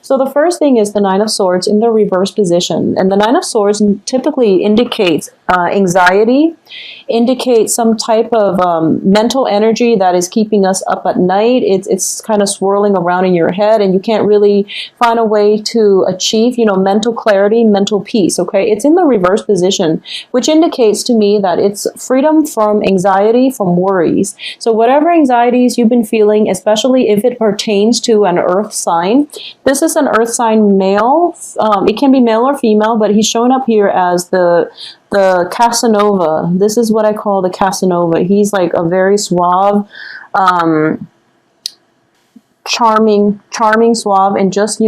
So the first thing is the Nine of Swords in the reverse position. And the Nine of Swords typically indicates anxiety, indicates some type of mental energy that is keeping us up at night. It's kind of swirling around in your head, and you can't really find a way to achieve, mental clarity, mental peace, okay? It's in the reverse position, which indicates to me that it's freedom from anxiety, from worries. So whatever anxieties you've been feeling, especially if it pertains to an earth sign, this is an earth sign male. It can be male or female, but he's showing up here as the Casanova. This is what I call the Casanova. He's like a very suave, charming, suave, and just,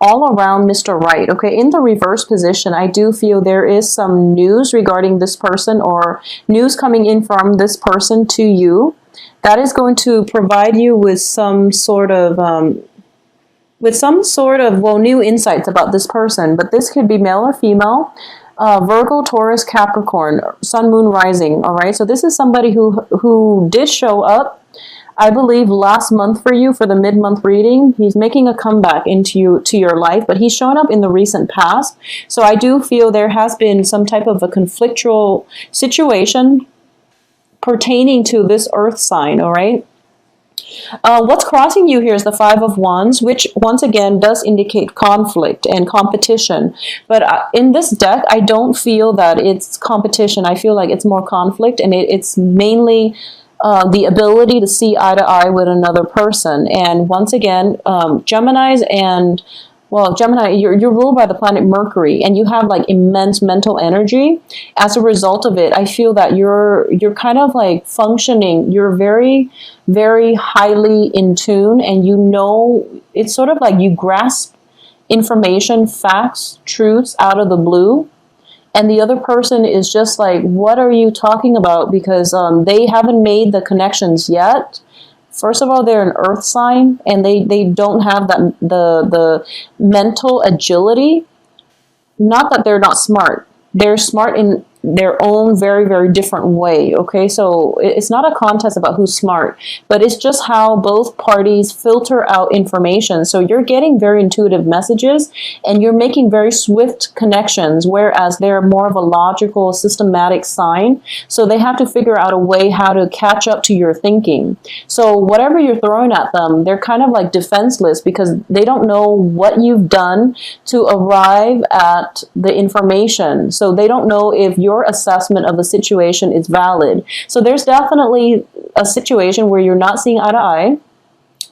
all around Mr. Right. Okay, in the reverse position, I do feel there is some news regarding this person, or news coming in from this person to you that is going to provide you with some sort of new insights about this person. But this could be male or female. Virgo, Taurus, Capricorn, Sun, Moon, Rising. All right, so this is somebody who did show up, I believe, last month for you for the mid-month reading. He's making a comeback to your life, but he's showing up in the recent past. So I do feel there has been some type of a conflictual situation pertaining to this earth sign. All right. What's crossing you here is the Five of Wands, which once again does indicate conflict and competition. But in this deck, I don't feel that it's competition. I feel like it's more conflict, and it's mainly the ability to see eye to eye with another person. And once again, Geminis and... Well, Gemini, you're ruled by the planet Mercury, and you have like immense mental energy. As a result of it, I feel that you're kind of like functioning. You're very, very highly in tune, and it's sort of like you grasp information, facts, truths out of the blue. And the other person is just like, what are you talking about? Because they haven't made the connections yet. First of all, they're an earth sign, and they don't have that the mental agility. Not that they're not smart. They're smart in their own very, very different way, okay? So it's not a contest about who's smart, but it's just how both parties filter out information. So you're getting very intuitive messages, and you're making very swift connections, whereas they're more of a logical, systematic sign. So they have to figure out a way how to catch up to your thinking. So whatever you're throwing at them, they're kind of like defenseless, because they don't know what you've done to arrive at the information. So they don't know if your assessment of the situation is valid. So there's definitely a situation where you're not seeing eye to eye,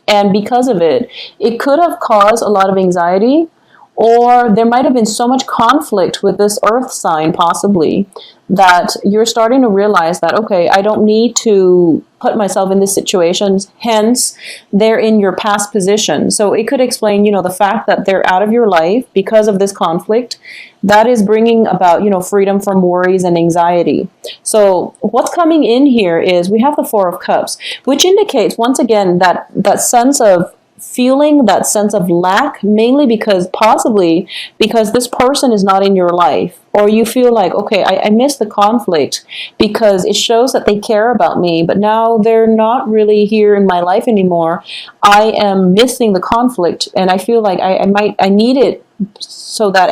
and because of it, it could have caused a lot of anxiety, or there might have been so much conflict with this earth sign possibly that you're starting to realize that, okay, I don't need to put myself in this situation, hence they're in your past position. So it could explain, the fact that they're out of your life because of this conflict that is bringing about, freedom from worries and anxiety. So what's coming in here is we have the Four of Cups, which indicates once again that sense of feeling, that sense of lack, mainly possibly because this person is not in your life, or you feel like, okay, I miss the conflict because it shows that they care about me, but now they're not really here in my life anymore. I am missing the conflict, and I feel like I need it so that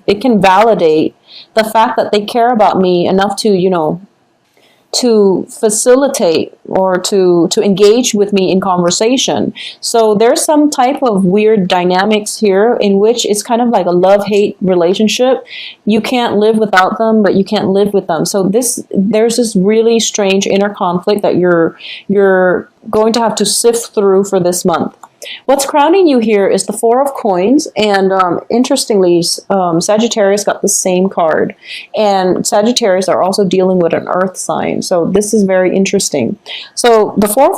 it can validate the fact that they care about me enough to facilitate or to engage with me in conversation. So there's some type of weird dynamics here in which it's kind of like a love-hate relationship. You can't live without them, but you can't live with them. So there's this really strange inner conflict that you're going to have to sift through for this month. What's crowning you here is the Four of Coins, and interestingly, Sagittarius got the same card, and Sagittarius are also dealing with an earth sign, so this is very interesting. So the Four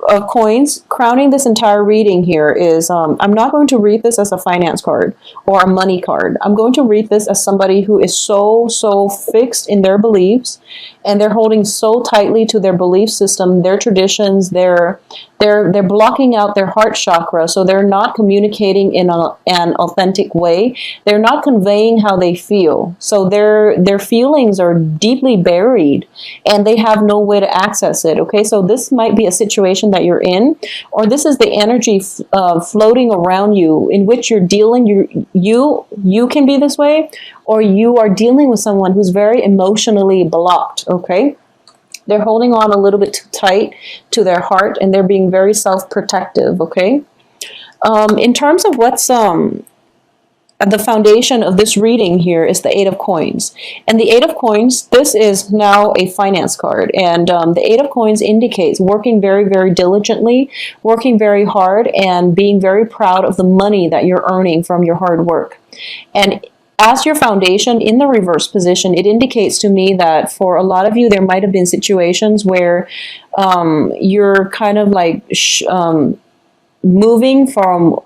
of Coins crowning this entire reading here is, I'm not going to read this as a finance card or a money card. I'm going to read this as somebody who is so fixed in their beliefs and they're holding so tightly to their belief system, their traditions, they're blocking out their heart chakra, so they're not communicating in an authentic way. They're not conveying how they feel, so their feelings are deeply buried, and they have no way to access it. Okay, so this might be a situation that you're in, or this is the energy floating around you in which you're dealing. You can be this way, or you are dealing with someone who's very emotionally blocked. Okay. They're holding on a little bit too tight to their heart, and they're being very self-protective, okay? In terms of what's at the foundation of this reading here is the Eight of Coins. And the Eight of Coins, this is now a finance card. And the Eight of Coins indicates working very, very diligently, working very hard, and being very proud of the money that you're earning from your hard work. And as your foundation in the reverse position, it indicates to me that for a lot of you, there might have been situations where you're kind of like moving from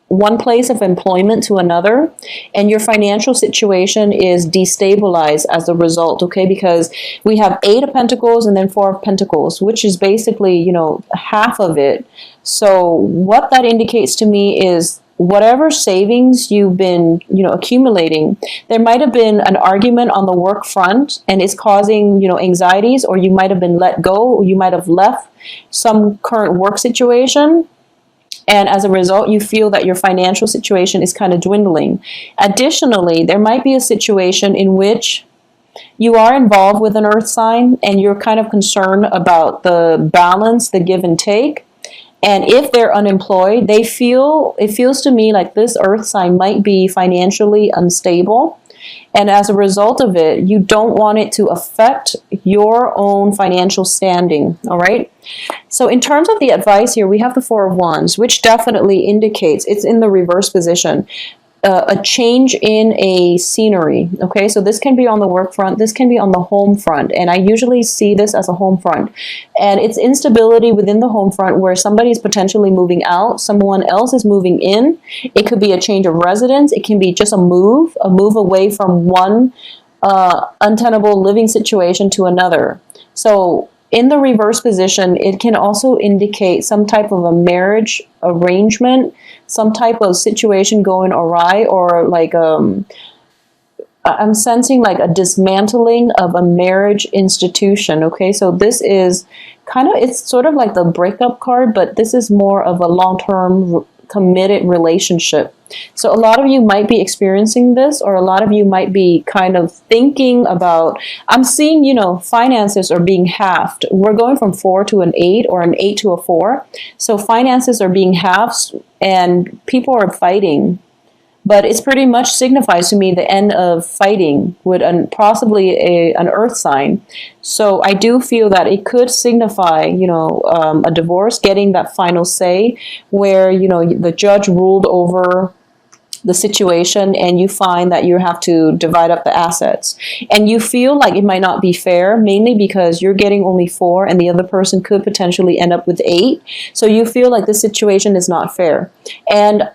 one place of employment to another, and your financial situation is destabilized as a result, okay? Because we have Eight of Pentacles and then Four of Pentacles, which is basically, you know, half of it. So what that indicates to me is whatever savings you've been, you know, accumulating, there might have been an argument on the work front, and it's causing, you know, anxieties, or you might have been let go, or you might have left some current work situation. And as a result, you feel that your financial situation is kind of dwindling. Additionally, there might be a situation in which you are involved with an earth sign, and you're kind of concerned about the balance, the give and take. And if they're unemployed, it feels to me like this earth sign might be financially unstable. And as a result of it, you don't want it to affect your own financial standing, all right? So in terms of the advice here, we have the Four of Wands, which definitely indicates, it's in the reverse position, a change in a scenery, okay? So this can be on the work front, this can be on the home front, and I usually see this as a home front. And it's instability within the home front where somebody is potentially moving out, someone else is moving in. It could be a change of residence, it can be just a move away from one untenable living situation to another. So in the reverse position, it can also indicate some type of a marriage arrangement, some type of situation going awry, or like I'm sensing like a dismantling of a marriage institution, okay? So this is kind of, it's sort of like the breakup card, but this is more of a long-term committed relationship. So a lot of you might be experiencing this, or a lot of you might be kind of thinking about, I'm seeing, you know, finances are being halved. We're going from 4 to an 8, or an 8 to a 4. So finances are being halved, and people are fighting. But it's pretty much signifies to me the end of fighting with possibly an earth sign. So I do feel that it could signify, you know, a divorce, getting that final say where, you know, the judge ruled over the situation, and you find that you have to divide up the assets. And you feel like it might not be fair, mainly because you're getting only 4 and the other person could potentially end up with 8. So you feel like this situation is not fair. And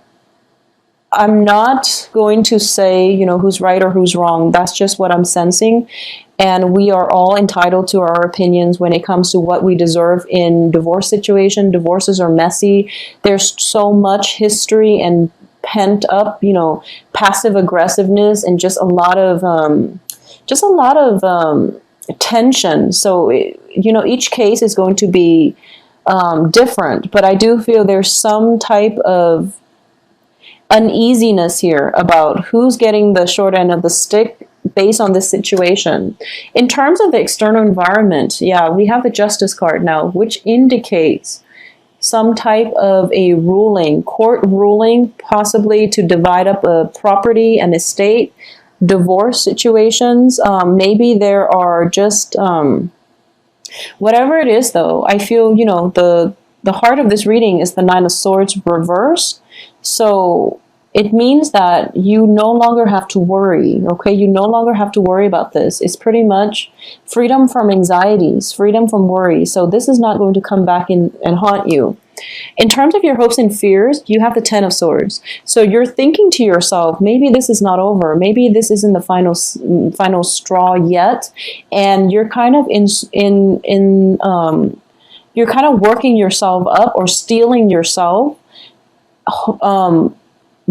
I'm not going to say, you know, who's right or who's wrong. That's just what I'm sensing. And we are all entitled to our opinions when it comes to what we deserve in divorce situation. Divorces are messy. There's so much history and pent up, you know, passive aggressiveness, and just a lot of tension. So, you know, each case is going to be different. But I do feel there's some type of uneasiness here about who's getting the short end of the stick based on this situation. In terms of the external environment, yeah, we have the Justice card now, which indicates some type of a ruling, court ruling, possibly to divide up a property and estate, divorce situations. Maybe there are just, whatever it is though, I feel, you know, the heart of this reading is the Nine of Swords reversed. So it means that you no longer have to worry, okay? You no longer have to worry about this. It's pretty much freedom from anxieties, freedom from worry. So this is not going to come back in and haunt you. In terms of your hopes and fears, you have the Ten of Swords. So you're thinking to yourself, maybe this is not over. Maybe this isn't the final straw yet, and you're kind of you're kind of working yourself up or stealing yourself,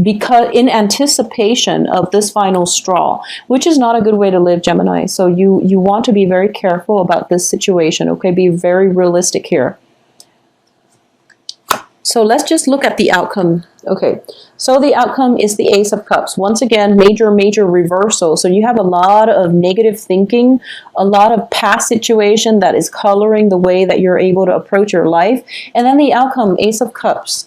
because in anticipation of this final straw, which is not a good way to live, Gemini. So you want to be very careful about this situation. Okay, be very realistic here. So let's just look at the outcome. Okay, so the outcome is the Ace of Cups. Once again, major reversal. So you have a lot of negative thinking, a lot of past situation that is coloring the way that you're able to approach your life. And then the outcome, Ace of Cups.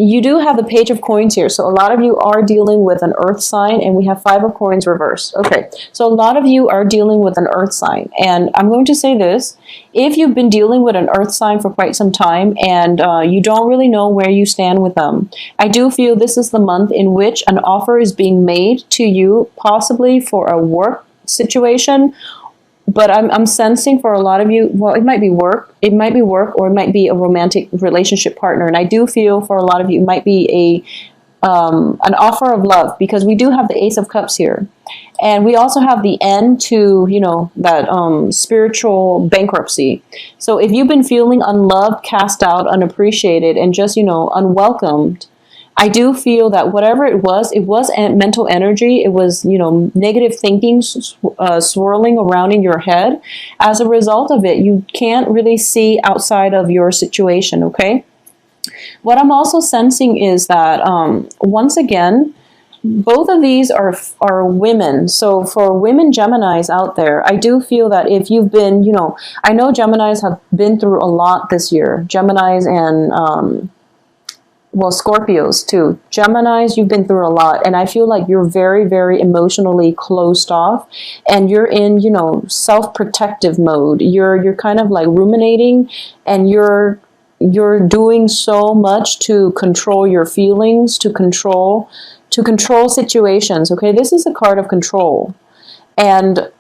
You do have the Page of Coins here. So a lot of you are dealing with an earth sign, and we have Five of Coins reversed. Okay, so a lot of you are dealing with an earth sign. And I'm going to say this. If you've been dealing with an earth sign for quite some time and you don't really know where you stand with them, I do feel this is the month in which an offer is being made to you, possibly for a work situation. But I'm sensing for a lot of you, well, it might be work, or it might be a romantic relationship partner. And I do feel for a lot of you, it might be an offer of love, because we do have the Ace of Cups here. And we also have the end to, you know, that spiritual bankruptcy. So if you've been feeling unloved, cast out, unappreciated, and just, you know, unwelcomed, I do feel that whatever it was mental energy. It was, you know, negative thinking swirling around in your head. As a result of it, you can't really see outside of your situation, okay? What I'm also sensing is that, once again, both of these are women. So for women Geminis out there, I do feel that if you've been, you know, I know Geminis have been through a lot this year. Geminis and well, Scorpios too. Geminis, you've been through a lot, and I feel like you're very emotionally closed off, and you're in, you know, self-protective mode. You're kind of like ruminating, and you're doing so much to control your feelings, to control situations. Okay, this is a card of control, and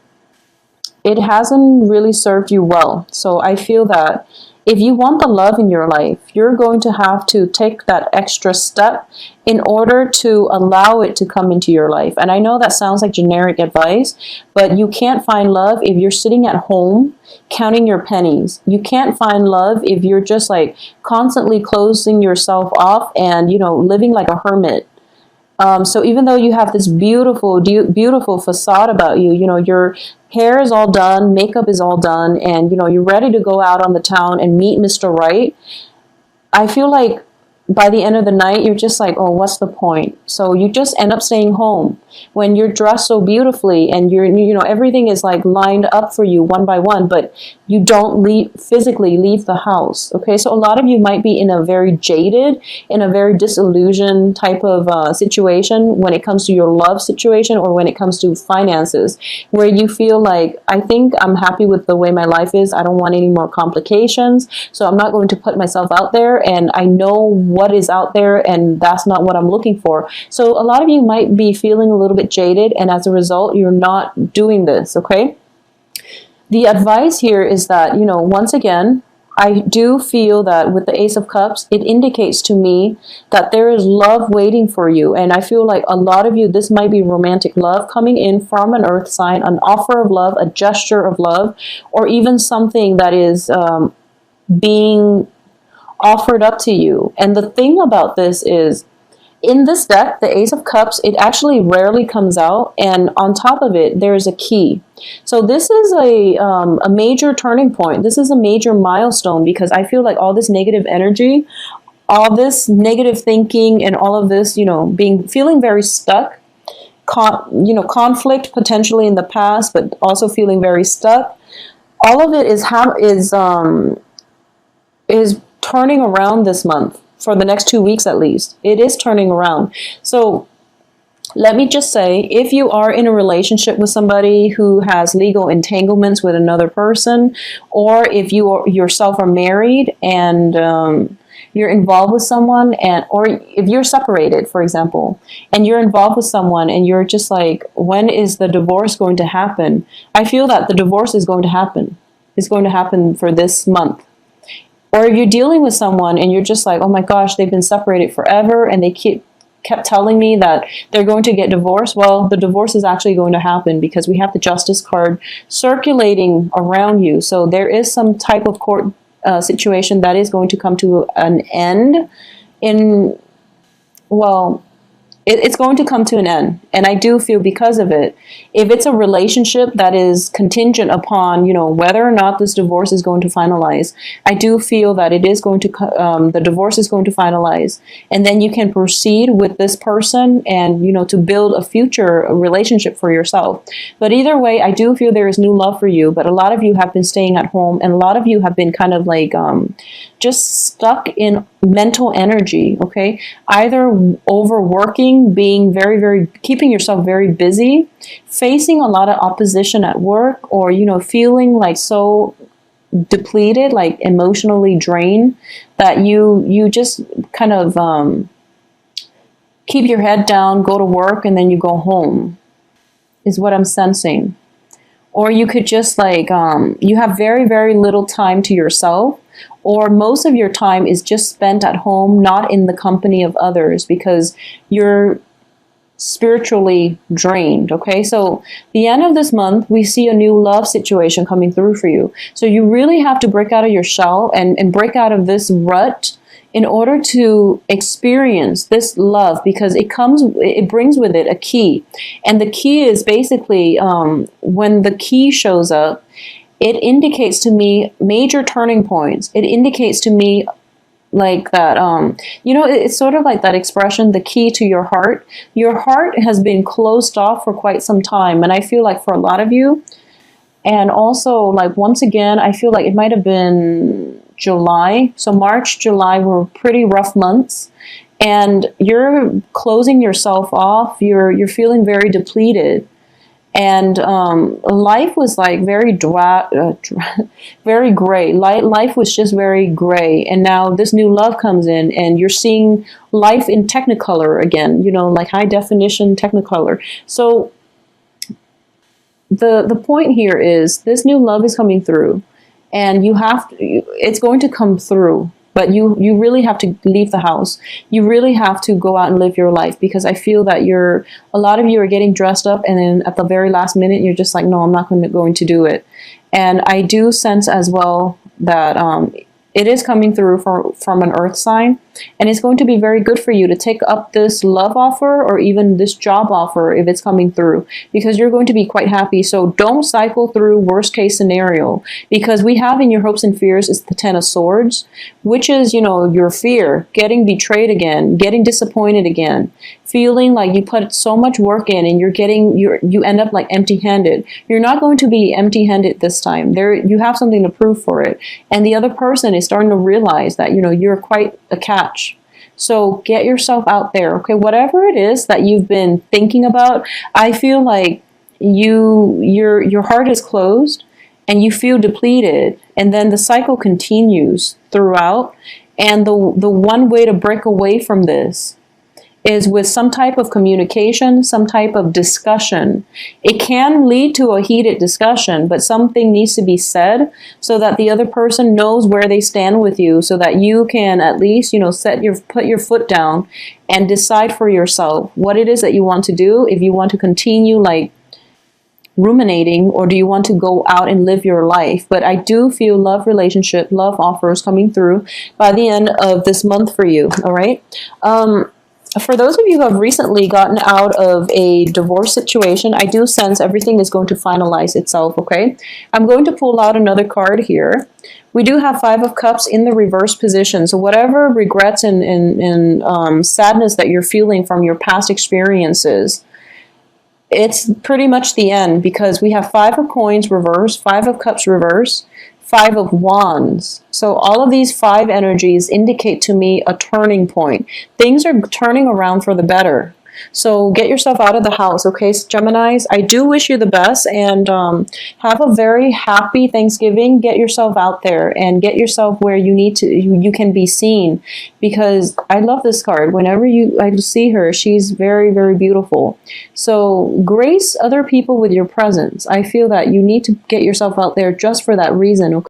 it hasn't really served you well. So I feel that if you want the love in your life, you're going to have to take that extra step in order to allow it to come into your life. And I know that sounds like generic advice, but you can't find love if you're sitting at home counting your pennies. You can't find love if you're just like constantly closing yourself off and, you know, living like a hermit. So even though you have this beautiful facade about you, you know, your hair is all done, makeup is all done, and, you know, you're ready to go out on the town and meet Mr. Right, I feel like by the end of the night, you're just like, oh, what's the point? So you just end up staying home when you're dressed so beautifully and you know, everything is like lined up for you one by one, but you don't physically leave the house. Okay, so a lot of you might be in a very jaded, in a very disillusioned type of situation when it comes to your love situation, or when it comes to finances, where you feel like, I think I'm happy with the way my life is. I don't want any more complications, so I'm not going to put myself out there, and I know what is out there, and that's not what I'm looking for. So a lot of you might be feeling a little bit jaded, and as a result, you're not doing this, okay? The advice here is that, you know, once again, I do feel that with the Ace of Cups, it indicates to me that there is love waiting for you. And I feel like a lot of you, this might be romantic love coming in from an earth sign, an offer of love, a gesture of love, or even something that is being offered up to you. And the thing about this is, in this deck, the Ace of Cups, it actually rarely comes out, and on top of it, there's a key. So this is a major turning point. This is a major milestone, because I feel like all this negative energy, all this negative thinking, and all of this, you know, feeling very stuck, you know, conflict potentially in the past, but also feeling very stuck. All of it is turning around this month. For the next 2 weeks at least. It is turning around. So let me just say, if you are in a relationship with somebody who has legal entanglements with another person, or if you yourself are married and you're involved with someone, or if you're separated, for example, and you're involved with someone and you're just like, when is the divorce going to happen? I feel that the divorce is going to happen. It's going to happen for this month. Or if you're dealing with someone and you're just like, oh my gosh, they've been separated forever and they kept telling me that they're going to get divorced. Well, the divorce is actually going to happen because we have the Justice card circulating around you. So there is some type of court situation that is going to come to an end in, well, it's going to come to an end. And I do feel because of it, if it's a relationship that is contingent upon, you know, whether or not this divorce is going to finalize, I do feel that it is going to, the divorce is going to finalize. And then you can proceed with this person and, you know, to build a future relationship for yourself. But either way, I do feel there is new love for you. But a lot of you have been staying at home and a lot of you have been kind of like, just stuck in mental energy, okay? Either overworking, being keeping yourself very busy, facing a lot of opposition at work, or, you know, feeling like so depleted, like emotionally drained, that you just kind of keep your head down, go to work, and then you go home, is what I'm sensing. Or you could just like, you have very little time to yourself, or most of your time is just spent at home, not in the company of others, because you're spiritually drained, okay? So the end of this month, we see a new love situation coming through for you. So you really have to break out of your shell and break out of this rut in order to experience this love, because it brings with it a key. And the key is basically, when the key shows up, it indicates to me major turning points. It indicates to me like that, you know, it's sort of like that expression, the key to your heart. Your heart has been closed off for quite some time. And I feel like for a lot of you, and also like once again, I feel like it might have been July. So March, July were pretty rough months. And you're closing yourself off. You're feeling very depleted. And life was like very very gray. Life was just very gray. And now this new love comes in and you're seeing life in Technicolor again, you know, like high definition Technicolor. So the point here is this new love is coming through and it's going to come through. But you really have to leave the house. You really have to go out and live your life, because I feel that a lot of you are getting dressed up and then at the very last minute, you're just like, no, I'm not going to do it. And I do sense as well that it is coming through from an earth sign, and it's going to be very good for you to take up this love offer or even this job offer if it's coming through, because you're going to be quite happy. So don't cycle through worst case scenario, because we have in your hopes and fears is the Ten of Swords, which is, you know, your fear, getting betrayed again, getting disappointed again, feeling like you put so much work in and you end up like empty-handed. You're not going to be empty-handed this time. You have something to prove for it. And the other person is starting to realize that, you know, you're quite a catch. So get yourself out there, okay? Whatever it is that you've been thinking about, I feel like your heart is closed and you feel depleted, and then the cycle continues throughout. And the one way to break away from this is with some type of communication, some type of discussion. It can lead to a heated discussion, but something needs to be said so that the other person knows where they stand with you, so that you can at least, you know, put your foot down and decide for yourself what it is that you want to do. If you want to continue like ruminating, or do you want to go out and live your life? But I do feel love relationship, love offers coming through by the end of this month for you, all right? For those of you who have recently gotten out of a divorce situation, I do sense everything is going to finalize itself, okay? I'm going to pull out another card here. We do have Five of Cups in the reverse position. So whatever regrets and sadness that you're feeling from your past experiences, it's pretty much the end, because we have Five of Coins reverse, Five of Cups reverse, Five of Wands. So all of these five energies indicate to me a turning point. Things are turning around for the better. So get yourself out of the house, okay, Geminis? I do wish you the best, and have a very happy Thanksgiving. Get yourself out there and get yourself where you need to. You can be seen, because I love this card. Whenever I see her, she's very beautiful. So grace other people with your presence. I feel that you need to get yourself out there just for that reason, okay?